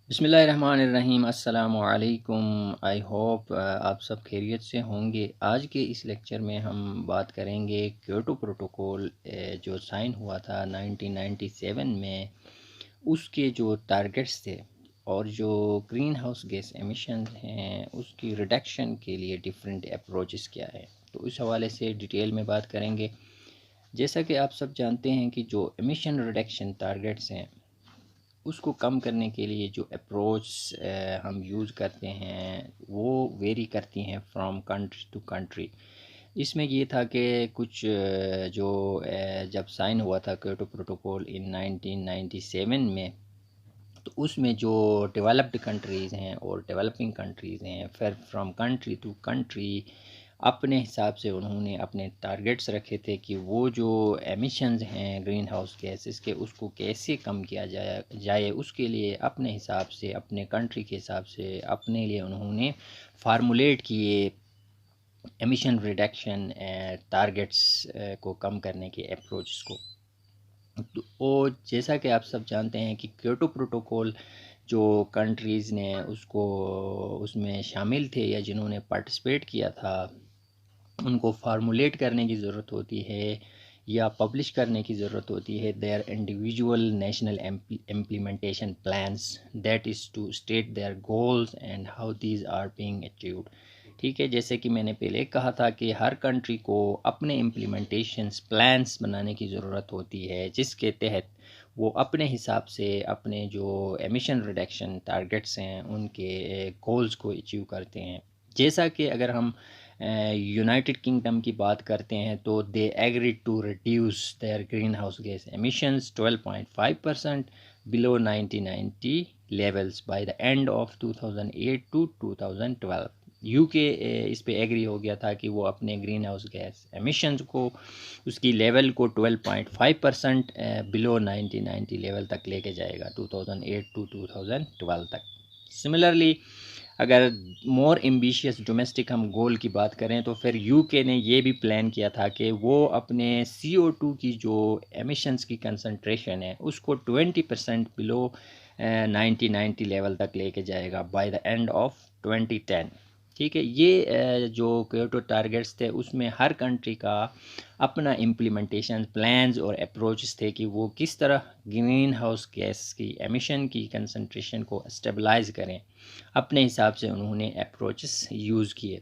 बिस्मिल्लाहिर्रहमानिर्रहीम अस्सलामु अलैकुम। आई होप आप सब खैरियत से होंगे। आज के इस लेक्चर में हम बात करेंगे क्योटो प्रोटोकॉल जो साइन हुआ था 1997 में, उसके जो टारगेट्स थे और जो ग्रीन हाउस गैस एमिशन हैं उसकी रिडक्शन के लिए डिफरेंट अप्रोचेस क्या है, तो इस हवाले से डिटेल में बात करेंगे। जैसा कि आप सब जानते हैं कि जो एमिशन रिडक्शन टारगेट्स हैं उसको कम करने के लिए जो अप्रोच हम यूज़ करते हैं वो वेरी करती हैं फ्रॉम कंट्री टू कंट्री। इसमें ये था कि कुछ जब साइन हुआ था क्योटो प्रोटोकॉल इन 1997 में, तो उसमें जो डेवलप्ड कंट्रीज़ हैं और डेवलपिंग कंट्रीज़ हैं, फिर फ्रॉम कंट्री टू कंट्री अपने हिसाब से उन्होंने अपने टारगेट्स रखे थे कि वो जो एमिशंस हैं ग्रीन हाउस गैसेस के उसको कैसे कम किया जाए उसके लिए अपने हिसाब से, अपने कंट्री के हिसाब से अपने लिए उन्होंने फार्मूलेट किए एमिशन रिडक्शन टारगेट्स को कम करने के अप्रोच को। तो और जैसा कि आप सब जानते हैं कि क्योटो प्रोटोकॉल जो कंट्रीज़ ने उसको उसमें शामिल थे या जिन्होंने पार्टिसिपेट किया था, उनको फार्मूलेट करने की ज़रूरत होती है या पब्लिश करने की ज़रूरत होती है their individual national implementation plans, that is to state their goals and how these are being achieved. ठीक है, जैसे कि मैंने पहले कहा था कि हर कंट्री को अपने इम्प्लीमेंटेशन प्लान्स बनाने की ज़रूरत होती है जिसके तहत वो अपने हिसाब से अपने जो एमिशन रिडक्शन टारगेट्स हैं उनके गोल्स को अचीव करते हैं। जैसा कि अगर हम यूनाइटेड किंगडम की बात करते हैं तो they agreed to reduce their greenhouse gas emissions 12.5% below 1990 levels by the end of 2008 to 2012। UK इस पे एग्री हो गया था कि वो अपने ग्रीन हाउस गैस एमिशंस को उसकी लेवल को 12.5% बिलो 1990 लेवल तक लेके जाएगा 2008 टू 2012 तक। सिमिलरली अगर मोर एम्बिशियस डोमेस्टिक हम गोल की बात करें तो फिर यूके ने ये भी प्लान किया था कि वो अपने CO2 की जो एमिशंस की कंसंट्रेशन है उसको 20% बिलो 1990 लेवल तक लेके जाएगा बाय द एंड ऑफ 2010। ठीक है, ये जो क्योटो टारगेट्स थे उसमें हर कंट्री का अपना इम्प्लीमेंटेशन प्लान्स और अप्रोचेस थे कि वो किस तरह ग्रीन हाउस गैस की एमिशन की कंसंट्रेशन को स्टेबलाइज करें। अपने हिसाब से उन्होंने अप्रोचेस यूज़ किए।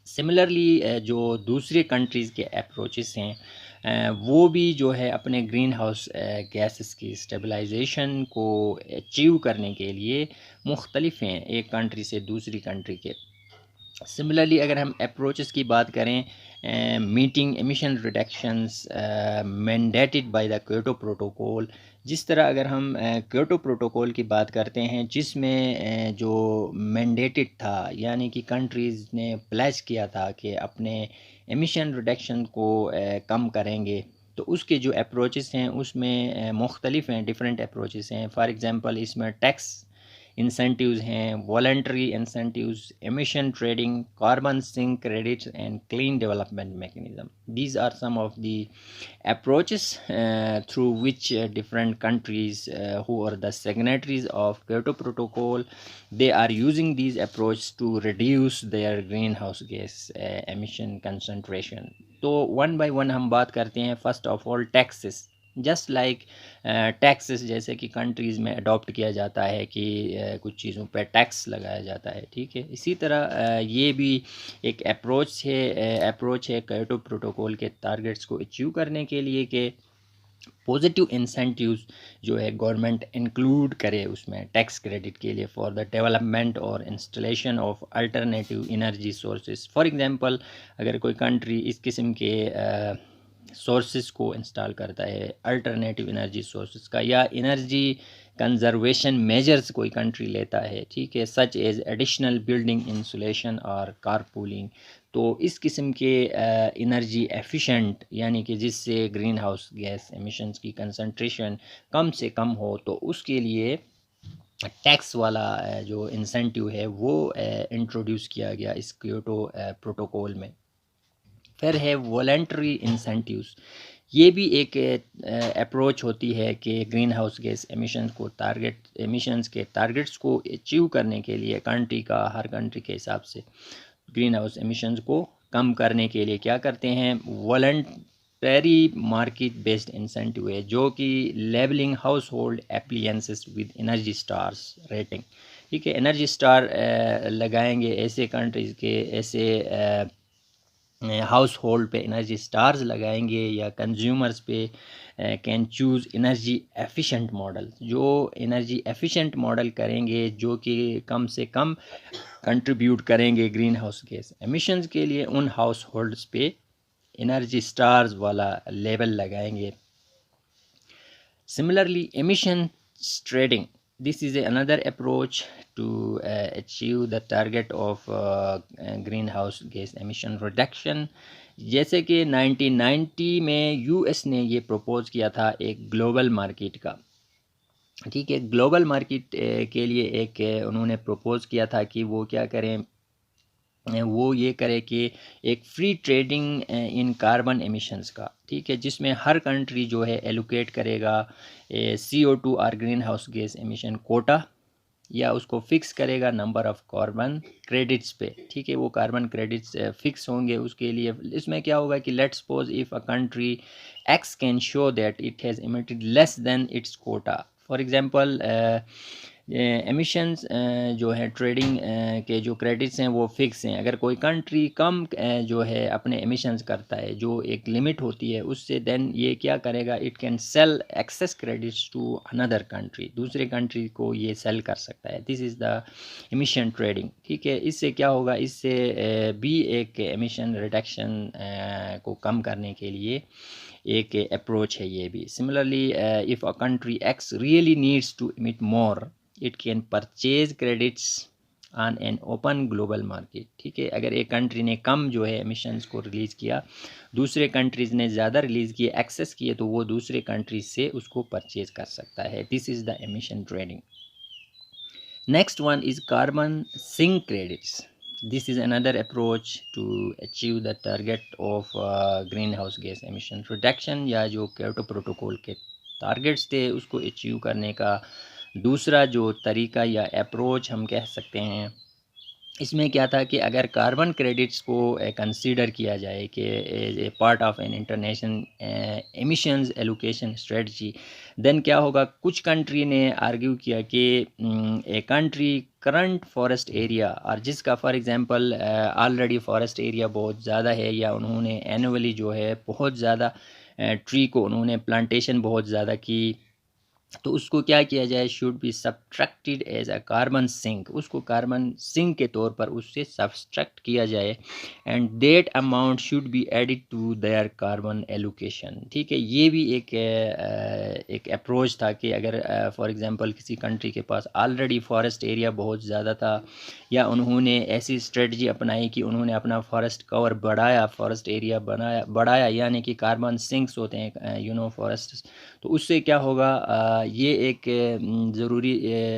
सिमिलरली जो दूसरी कंट्रीज़ के अप्रोचेस हैं वो भी जो है अपने ग्रीन हाउस गैसेस की स्टेबलाइजेशन को अचीव करने के लिए मुख्तलिफ हैं एक कंट्री से दूसरी कंट्री के। सिमिलरली अगर हम अप्रोचेस की बात करें, meeting emission reductions mandated by the Kyoto protocol, जिस तरह अगर हम क्योटो प्रोटोकॉल की बात करते हैं जिसमें जो मैंडेटेड था यानी कि कंट्रीज़ ने प्लेज किया था कि अपने एमिशन रिडक्शन को कम करेंगे, तो उसके जो अप्रोचेस हैं उसमें मुख्तलिफ हैं, डिफरेंट अप्रोचेस हैं। फॉर एग्ज़ाम्पल इसमें टैक्स इंसेंटिव्स हैं, voluntary incentives, emission trading, carbon sink credits and clean development mechanism. These are some of the approaches through which different countries who are the signatories of Kyoto Protocol, they are using these approaches to reduce their greenhouse gas emission concentration. तो one by one हम बात करते हैं। First of all taxes, just like taxes जैसे कि countries में adopt किया जाता है कि कुछ चीज़ों पे टैक्स लगाया जाता है। ठीक है, इसी तरह ये भी एक अप्रोच है क्योटो प्रोटोकॉल के टारगेट्स को अचीव करने के लिए कि पॉजिटिव इंसेंटिव्स जो है गवर्नमेंट इंक्लूड करे उसमें टैक्स क्रेडिट के लिए फॉर द डेवलपमेंट और installation of alternative energy sources. For example अगर कोई कंट्री इस किस्म के सोर्सेज को इंस्टॉल करता है अल्टरनेटिव एनर्जी सोर्सेज का, या एनर्जी कंजर्वेशन मेजर्स कोई कंट्री लेता है, ठीक है, such as additional building insulation और कारपूलिंग, तो इस किस्म के एनर्जी एफिशिएंट यानी कि जिससे ग्रीन हाउस गैस एमिशंस की कंसंट्रेशन कम से कम हो, तो उसके लिए टैक्स वाला जो इंसेंटिव है वो इंट्रोड्यूस किया गया इस क्योटो प्रोटोकॉल में। फिर है वॉलंटरी इंसेंटिव्स, ये भी एक अप्रोच होती है कि ग्रीन हाउस गैस एमिशंस के टारगेट्स को अचीव करने के लिए हर कंट्री के हिसाब से ग्रीन हाउस एमिशंस को कम करने के लिए क्या करते हैं, वॉलंटरी मार्केट बेस्ड इंसेंटिव है, जो कि labelling house hold appliances with energy stars rating. ठीक है, एनर्जी स्टार लगाएंगे ऐसे कंट्रीज़ के, ऐसे हाउस होल्ड पे एनर्जी स्टार्स लगाएंगे, या कंज्यूमर्स पे can choose energy efficient model, जो एनर्जी एफिशिएंट मॉडल करेंगे, जो कि कम से कम कंट्रीब्यूट करेंगे ग्रीन हाउस गैस एमिशंस के लिए, उन हाउस होल्ड्स पे एनर्जी स्टार्स वाला लेवल लगाएंगे। Similarly emission trading, this is another approach to achieve the target of greenhouse gas emission reduction। जैसे कि 1990 में यूएस ने ये प्रपोज किया था एक ग्लोबल मार्केट का। ठीक है, ग्लोबल मार्केट के लिए एक उन्होंने प्रपोज किया था कि वो क्या करें, वो ये करे कि एक free trading in carbon emissions का। ठीक है, जिसमें हर कंट्री जो है एलोकेट करेगा CO2 और greenhouse gas emission quota, या उसको फिक्स करेगा नंबर ऑफ कार्बन क्रेडिट्स पे। ठीक है, वो कार्बन क्रेडिट्स फिक्स होंगे उसके लिए। इसमें क्या होगा कि let's suppose if a country X can show that it has emitted less than its quota. For example emissions जो है ट्रेडिंग के जो क्रेडिट्स हैं वो फिक्स हैं। अगर कोई कंट्री कम जो है अपने एमिशंस करता है, जो एक लिमिट होती है उससे, देन ये क्या करेगा, it can sell excess credits to another country, दूसरे कंट्री को ये सेल कर सकता है। This is the emission trading. ठीक है, इससे क्या होगा, इससे भी एक एमिशन रिडक्शन को कम करने के लिए एक अप्रोच है ये भी। Similarly if a country X really needs to emit more, it can purchase credits on an open global market. ठीक है, अगर एक कंट्री ने कम जो है एमिशंस को रिलीज़ किया, दूसरे कंट्रीज़ ने ज़्यादा रिलीज़ किए, एक्सेस किए, तो वो दूसरे कंट्रीज से उसको परचेज कर सकता है। This is the emission trading. Next one is carbon sink credits. This is another approach to achieve the target of greenhouse gas emission reduction, या जो क्योटो प्रोटोकॉल के टारगेट्स थे उसको अचीव करने का दूसरा जो तरीका या अप्रोच हम कह सकते हैं। इसमें क्या था कि अगर कार्बन क्रेडिट्स को कंसीडर किया जाए कि a part of an international emissions allocation strategy, then क्या होगा, कुछ कंट्री ने आर्ग्यू किया कि a country current forest area, और जिसका for example already forest area बहुत ज़्यादा है, या उन्होंने एनुअली जो है बहुत ज़्यादा ट्री को उन्होंने प्लांटेशन बहुत ज़्यादा की, तो उसको क्या किया जाए, should be subtracted as a carbon sink, उसको कार्बन सिंक के तौर पर उससे सब्सट्रैक्ट किया जाए, and that amount should be added to their carbon allocation. ठीक है, ये भी एक अप्रोच था कि अगर फॉर एग्जांपल किसी कंट्री के पास ऑलरेडी फॉरेस्ट एरिया बहुत ज़्यादा था, या उन्होंने ऐसी स्ट्रेटजी अपनाई कि उन्होंने अपना फॉरेस्ट कवर बढ़ाया, फॉरेस्ट एरिया बढ़ाया, यानी कि कार्बन सिंक्स होते हैं फॉरेस्ट, तो उससे क्या होगा, ये एक ज़रूरी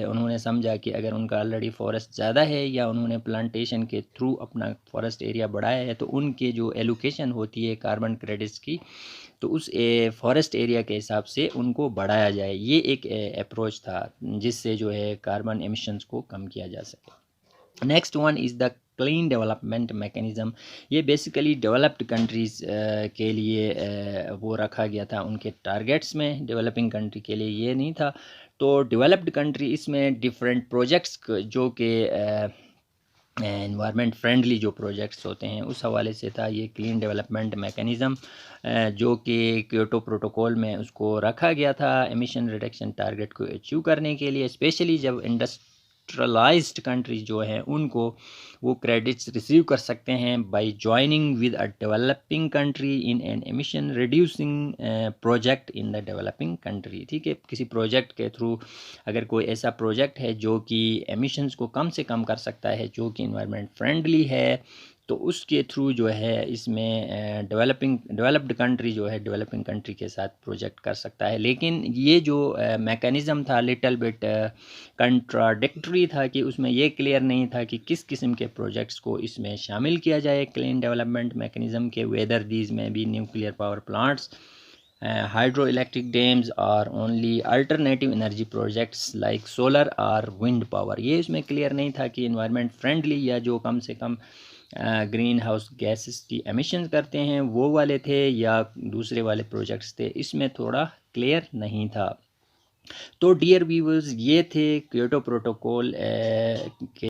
उन्होंने समझा कि अगर उनका ऑलरेडी फॉरेस्ट ज़्यादा है, या उन्होंने प्लांटेशन के थ्रू अपना फॉरेस्ट एरिया बढ़ाया है, तो उनके जो एलोकेशन होती है कार्बन क्रेडिट्स की, तो उस फॉरेस्ट एरिया के हिसाब से उनको बढ़ाया जाए। ये एक अप्रोच था जिससे जो है कार्बन एमिशंस को कम किया जा सके। Next one is the clean development mechanism. ये बेसिकली डेवलप्ड कंट्रीज़ के लिए वो रखा गया था उनके टारगेट्स में, डेवलपिंग कंट्री के लिए ये नहीं था। तो डेवलप्ड कंट्री इसमें डिफरेंट प्रोजेक्ट्स जो कि एनवायरनमेंट फ्रेंडली जो प्रोजेक्ट्स होते हैं उस हवाले से था ये क्लीन डेवलपमेंट मैकेनिज़्म, जो कि क्योटो प्रोटोकॉल में उसको रखा गया था एमिशन रिडक्शन टारगेट को अचीव करने के लिए। स्पेशली जब इंडस्ट्रियलाइज्ड कंट्रीज जो हैं उनको वो क्रेडिट्स रिसीव कर सकते हैं bye joining with a developing country in an emission reducing project in the developing country. ठीक है, किसी प्रोजेक्ट के थ्रू अगर कोई ऐसा प्रोजेक्ट है जो कि एमिशंस को कम से कम कर सकता है, जो कि इन्वायरमेंट फ्रेंडली है, तो उसके थ्रू जो है इसमें डेवलप्ड कंट्री जो है डेवलपिंग कंट्री के साथ प्रोजेक्ट कर सकता है। लेकिन ये जो मैकेनिज़्म था लिटल बिट कंट्राडिक्टरी था कि उसमें ये क्लियर नहीं था कि किस किस्म के प्रोजेक्ट्स को इसमें शामिल किया जाए क्लीन डेवलपमेंट मैकेनिज़्म के, वेदर दीज में भी nuclear power plants hydro electric dams are only alternative energy projects like solar और विंड पावर। ये इसमें क्लियर नहीं था कि इन्वायरमेंट फ्रेंडली या जो कम से कम ग्रीन हाउस गैसेस की एमिशन करते हैं वो वाले थे या दूसरे वाले प्रोजेक्ट्स थे, इसमें थोड़ा क्लियर नहीं था। तो डियर व्यूवर्स, ये थे क्योटो प्रोटोकॉल के